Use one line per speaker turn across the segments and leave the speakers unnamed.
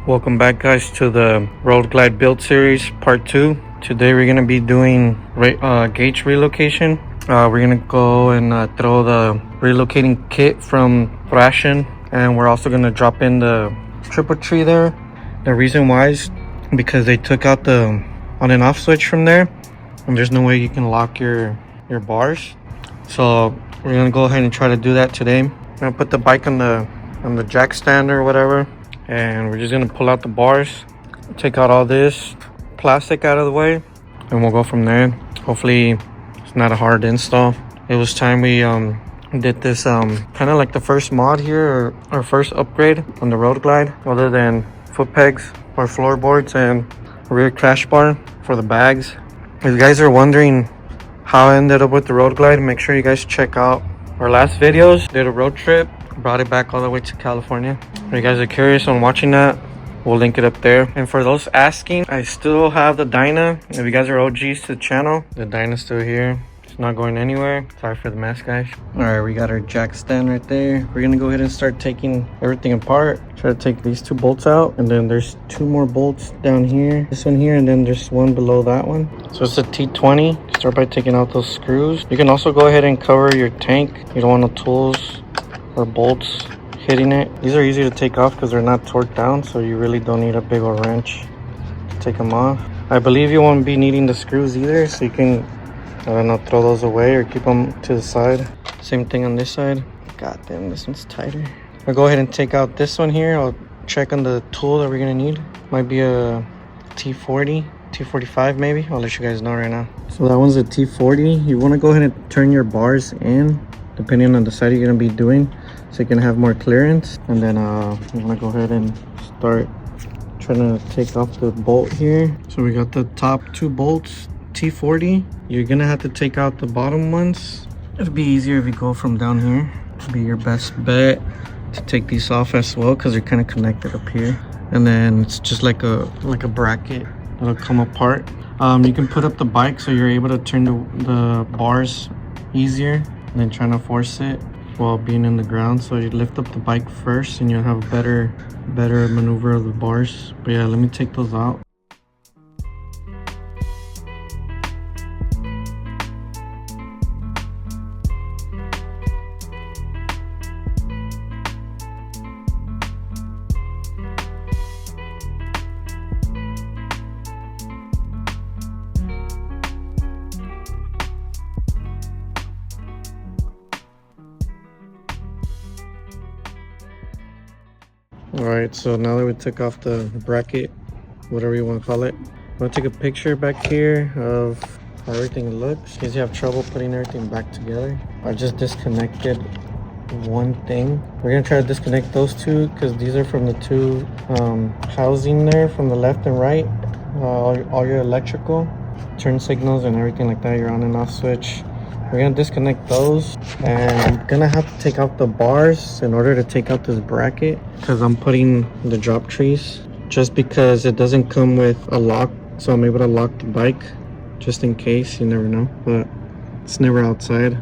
Welcome back, guys, to the Road Glide build series part 2. Today we're going to be doing gauge relocation. We're going to go and throw the relocating kit from Thrashin, and we're also going to drop in the triple tree there. The reason why is because they took out the on and off switch from there, and there's no way you can lock your bars. So we're going to go ahead and try to do that today. I'm going to put the bike on the jack stand or whatever, and we're just gonna pull out the bars, take out all this plastic out of the way, and we'll go from there. Hopefully it's not a hard install. It was time we did this kind of like the first mod here, or our first upgrade on the Road Glide, other than foot pegs or floorboards and rear crash bar for the bags. If you guys are wondering how I ended up with the Road Glide, make sure you guys check out our last videos. Did a road trip, brought it back all the way to California. If you guys are curious on watching that, we'll link it up there. And for those asking, I still have the Dyna. If you guys are OGs to the channel, the Dyna's still here. It's not going anywhere. Sorry for the mess, guys. All right, we got our jack stand right there. We're gonna go ahead and start taking everything apart. Try to take these 2 bolts out, and then there's 2 more bolts down here. This one here, and then there's one below that one. So it's a T20. Start by taking out those screws. You can also go ahead and cover your tank. You don't want no tools or bolts hitting it. These are easy to take off because they're not torqued down, so you really don't need a big old wrench to take them off. I believe you won't be needing the screws either, so you can throw those away or keep them to the side. Same thing on this side. God damn, this one's tighter. I'll go ahead and take out this one here. I'll check on the tool that we're gonna need. Might be a T40, T45 maybe. I'll let you guys know right now. So that one's a T40. You want to go ahead and turn your bars in depending on the side you're gonna be doing, so you can have more clearance. And then you want to go ahead and start trying to take off the bolt here. So we got the top 2 bolts, T40. You're gonna have to take out the bottom ones. It'll be easier if you go from down here. It'll be your best bet to take these off as well, because they're kind of connected up here. And then it's just like a bracket that'll come apart. You can put up the bike so you're able to turn the bars easier than trying to force it while being in the ground. So you lift up the bike first and you'll have a better maneuver of the bars. But yeah, let me take those out. All right, so now that we took off the bracket, whatever you want to call it, I'm gonna take a picture back here of how everything looks in case you have trouble putting everything back together. I just disconnected one thing. We're gonna try to disconnect those 2 because these are from the 2 housing there from the left and right. All your electrical, turn signals and everything like that, your on and off switch. We're gonna disconnect those, and I'm gonna have to take out the bars in order to take out this bracket, because I'm putting the drop trees just because it doesn't come with a lock, so I'm able to lock the bike just in case. You never know, but it's never outside.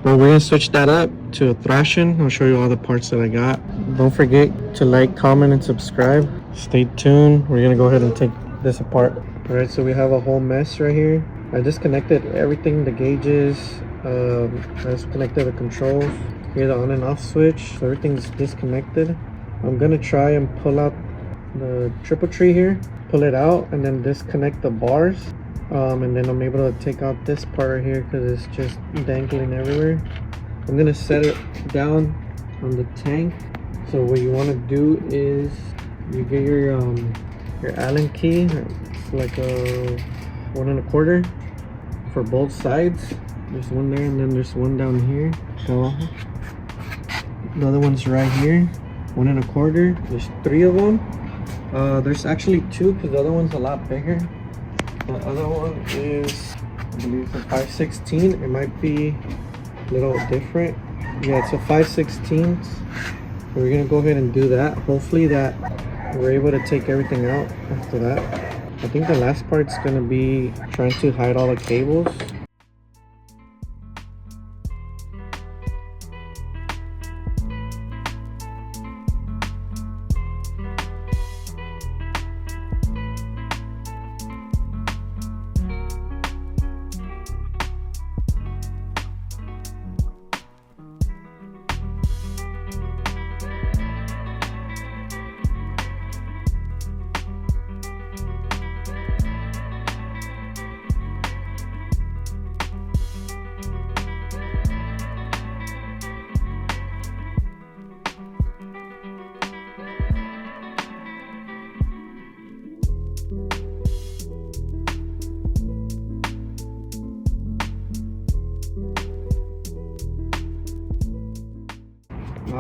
But we're gonna switch that up to a Thrashin. I'll show you all the parts that I got. Don't forget to like, comment, and subscribe. Stay tuned. We're gonna go ahead and take this apart. All right, so we have a whole mess right here. I disconnected everything, the gauges, I disconnected the controls. Here's the on and off switch, so everything's disconnected. I'm gonna try and pull out the triple tree here, pull it out, and then disconnect the bars. And then I'm able to take out this part right here because it's just dangling everywhere. I'm gonna set it down on the tank. So what you want to do is you get your Allen key. It's like a 1 1/4 for both sides. There's one there, and then there's one down here. The other one's right here, 1 1/4. There's 3 of them. There's actually 2 because the other one's a lot bigger. The other one is, I believe it's a 5/16. It might be a little different. Yeah, it's a 5/16. So we're gonna go ahead and do that. Hopefully that we're able to take everything out after that. I think the last part's gonna be trying to hide all the cables.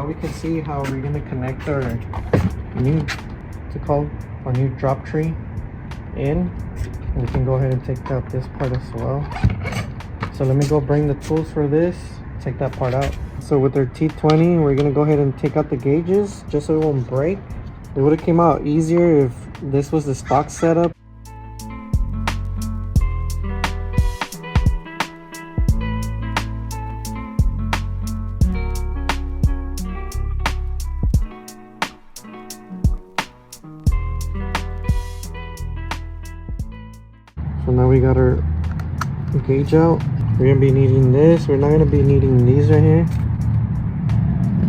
now we can see how we're gonna connect our new, our new drop tree in. We can go ahead and take out this part as well. So let me go bring the tools for this, take that part out. So with our T20, we're gonna go ahead and take out the gauges just so it won't break. It would have came out easier if this was the stock setup. So now we got our gauge out. We're gonna be needing this. We're not gonna be needing these right here.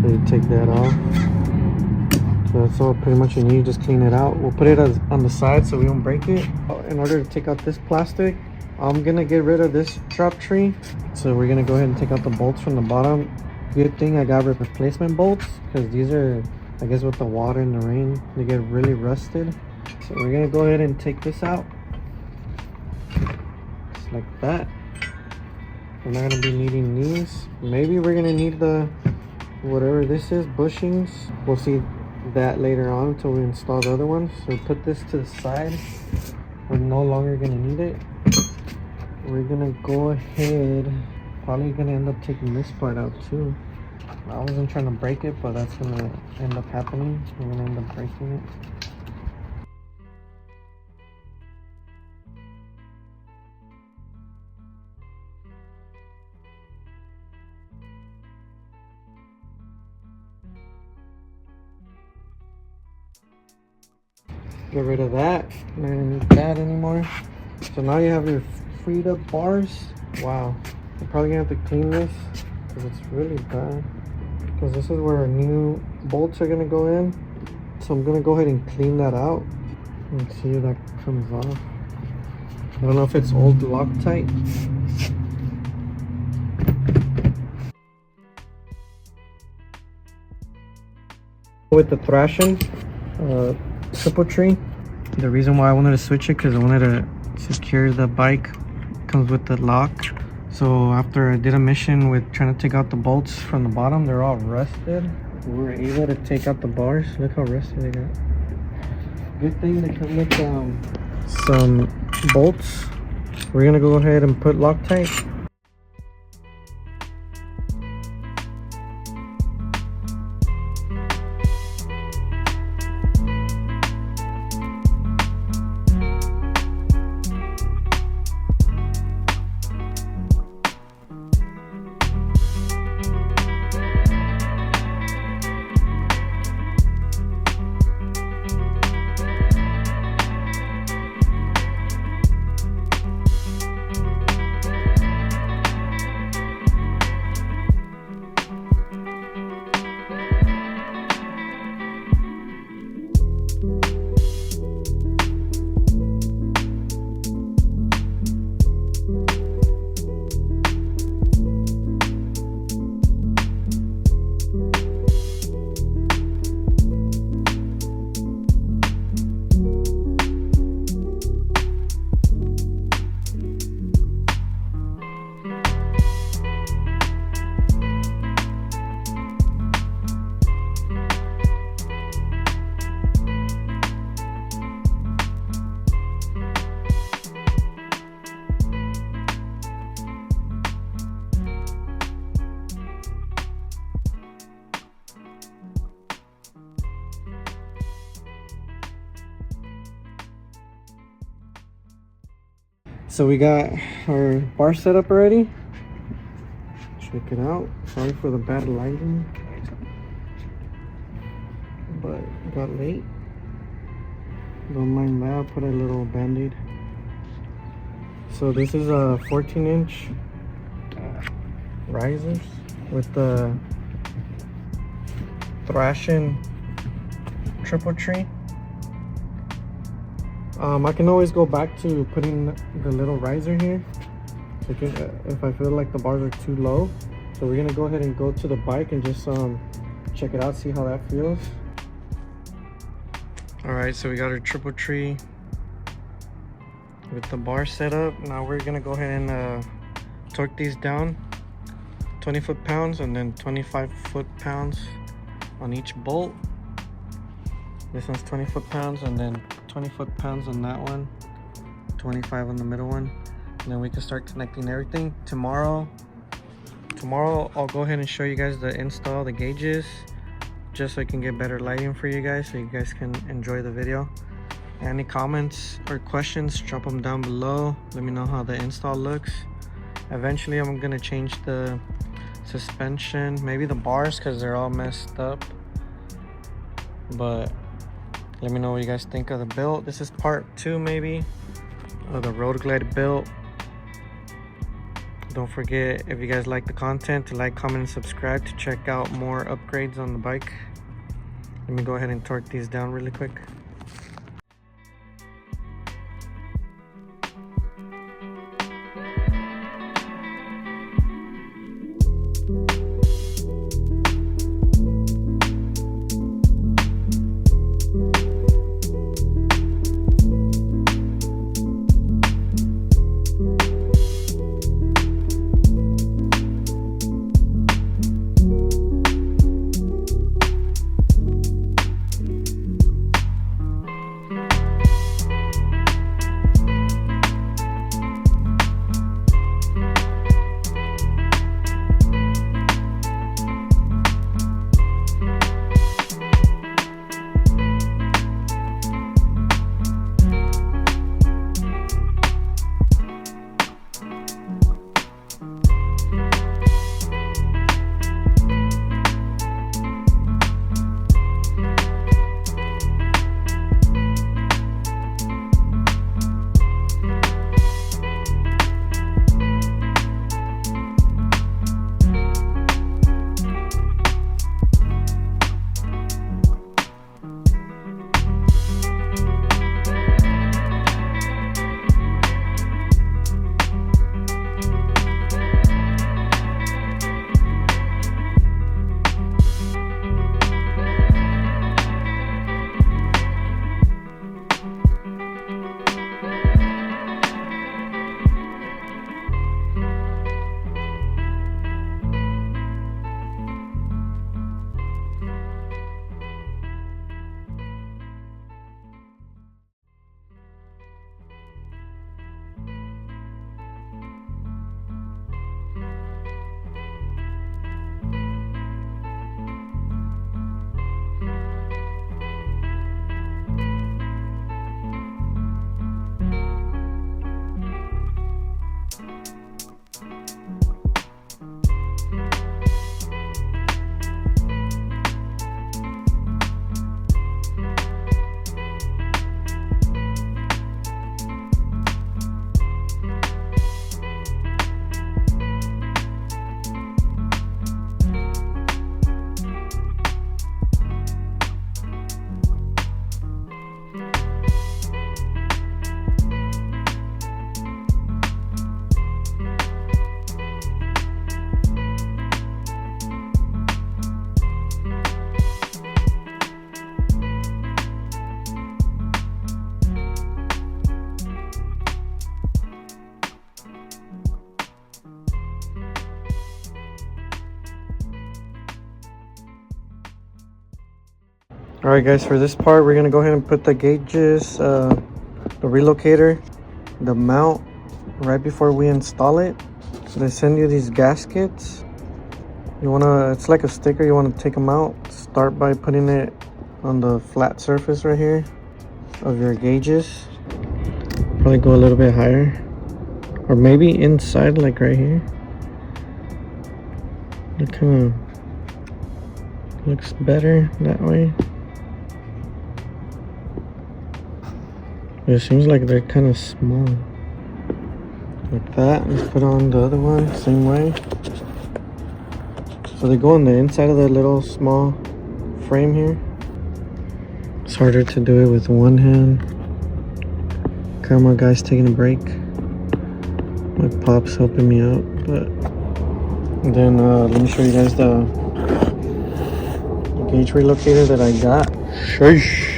So you take that off. So that's all pretty much you need. Just clean it out. We'll put it on the side so we don't break it. In order to take out this plastic, I'm gonna get rid of this drop tree. So we're gonna go ahead and take out the bolts from the bottom. Good thing I got replacement bolts, because these are, I guess with the water and the rain, they get really rusted. So we're gonna go ahead and take this out. Just like that. We're not gonna be needing these. Maybe we're gonna need the, whatever this is, bushings. We'll see that later on until we install the other ones. So put this to the side. We're no longer gonna need it. We're gonna go ahead, probably gonna end up taking this part out too. I wasn't trying to break it, but that's gonna end up happening. We're gonna end up breaking it. Get rid of that. I'm not gonna need that anymore. So now you have your freed up bars. Wow. I'm probably gonna have to clean this because it's really bad. Because this is where our new bolts are gonna go in. So I'm gonna go ahead and clean that out and see if that comes off. I don't know if it's old Loctite. With the Thrashin triple tree. The reason why I wanted to switch it because I wanted to secure the bike. It comes with the lock. So after I did a mission with trying to take out the bolts from the bottom, they're all rusted. We were able to take out the bars. Look how rusty they got. Good thing they come with some bolts. We're gonna go ahead and put Loctite. So we got our bar set up already. Check it out. Sorry for the bad lighting, but it got late. Don't mind that. I'll put a little band-aid. So this is a 14-inch risers with the Thrashin triple tree. I can always go back to putting the little riser here if I feel like the bars are too low. So we're gonna go ahead and go to the bike and just check it out, see how that feels. All right, so we got our triple tree with the bar set up. Now we're gonna go ahead and torque these down 20 foot-pounds and then 25 foot-pounds on each bolt. This one's 20 foot-pounds, and then 20 foot-pounds on that one, 25 on the middle one. And then we can start connecting everything. Tomorrow I'll go ahead and show you guys the install, the gauges, just so I can get better lighting for you guys, so you guys can enjoy the video. Any comments or questions, drop them down below. Let me know how the install looks. Eventually I'm gonna change the suspension, maybe the bars, because they're all messed up. But let me know what you guys think of the build. This is part 2 maybe of the Road Glide build. Don't forget, if you guys like the content, to like, comment, and subscribe to check out more upgrades on the bike. Let me go ahead and torque these down really quick. Alright guys, for this part we're gonna go ahead and put the gauges, the relocator, the mount right before we install it. They send you these gaskets. You wanna, it's like a sticker, you wanna take them out. Start by putting it on the flat surface right here of your gauges. Probably go a little bit higher, or maybe inside, like right here. It kind of looks better that way. It seems like they're kind of small. Like that. Let's put on the other one, same way. So they go on the inside of the little small frame here. It's harder to do it with one hand. Camera guy's taking a break. My pop's helping me out, but then let me show you guys the gauge relocator that I got. Sheesh.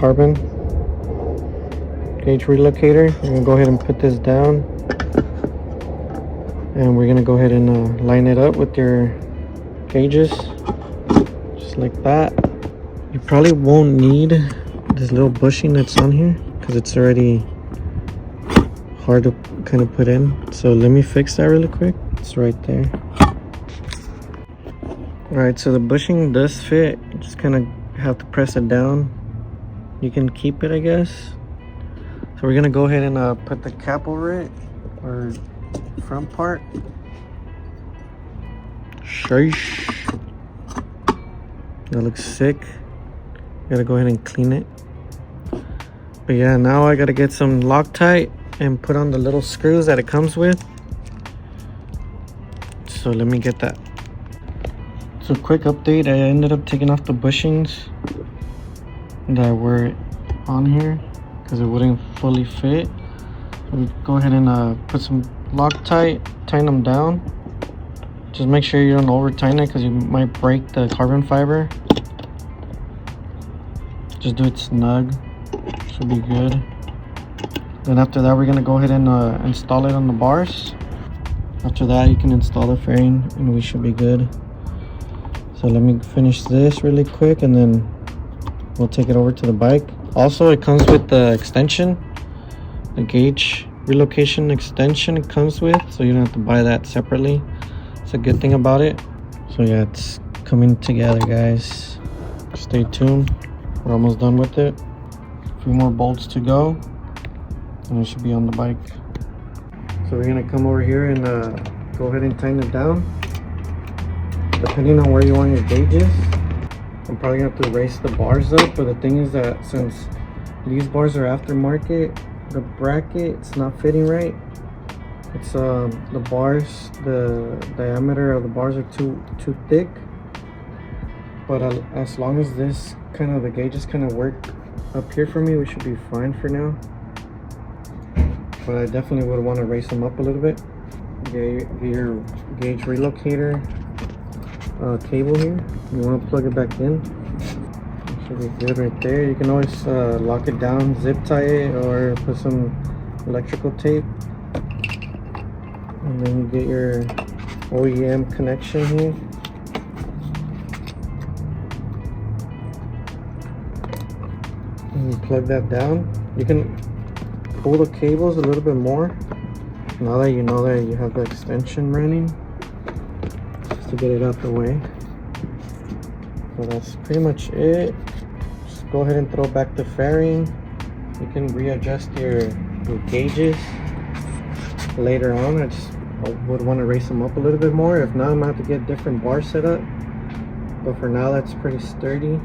Carbon gauge relocator. We're gonna go ahead and put this down, and we're gonna go ahead and line it up with your gauges, just like that. You probably won't need this little bushing that's on here because it's already hard to kind of put in. So let me fix that really quick. It's right there. All right, so the bushing does fit. You just kind of have to press it down. You can keep it, I guess. So we're gonna go ahead and put the cap over it, or front part. Sheesh. That looks sick. Gotta go ahead and clean it. But yeah, now I gotta get some Loctite and put on the little screws that it comes with. So let me get that. So quick update, I ended up taking off the bushings that were on here because it wouldn't fully fit. So we go ahead and put some Loctite, tighten them down. Just make sure you don't over tighten it because you might break the carbon fiber. Just do it snug, should be good. Then after that, we're gonna go ahead and install it on the bars. After that, you can install the fairing and we should be good. So let me finish this really quick and then we'll take it over to the bike. Also, it comes with the extension, the gauge relocation extension it comes with, so you don't have to buy that separately. It's a good thing about it. So yeah, it's coming together, guys. Stay tuned. We're almost done with it. A few more bolts to go and it should be on the bike. So we're gonna come over here and go ahead and tighten it down. Depending on where you want your gauges, I'm probably gonna have to raise the bars up, but the thing is that since these bars are aftermarket, the bracket, it's not fitting right. It's the bars, the diameter of the bars are too thick. But as long as this kind of, the gauges kind of work up here for me, we should be fine for now. But I definitely would want to raise them up a little bit. Get your gauge relocator cable here. You want to plug it back in. Should be good right there. You can always lock it down, zip tie it, or put some electrical tape. And then you get your OEM connection here. And you plug that down. You can pull the cables a little bit more now that you know that you have the extension running, just to get it out the way. So that's pretty much it. Just go ahead and throw back the fairing. You can readjust your gauges later on. I would want to raise them up a little bit more. If not, I'm gonna have to get different bars set up, but for now that's pretty sturdy.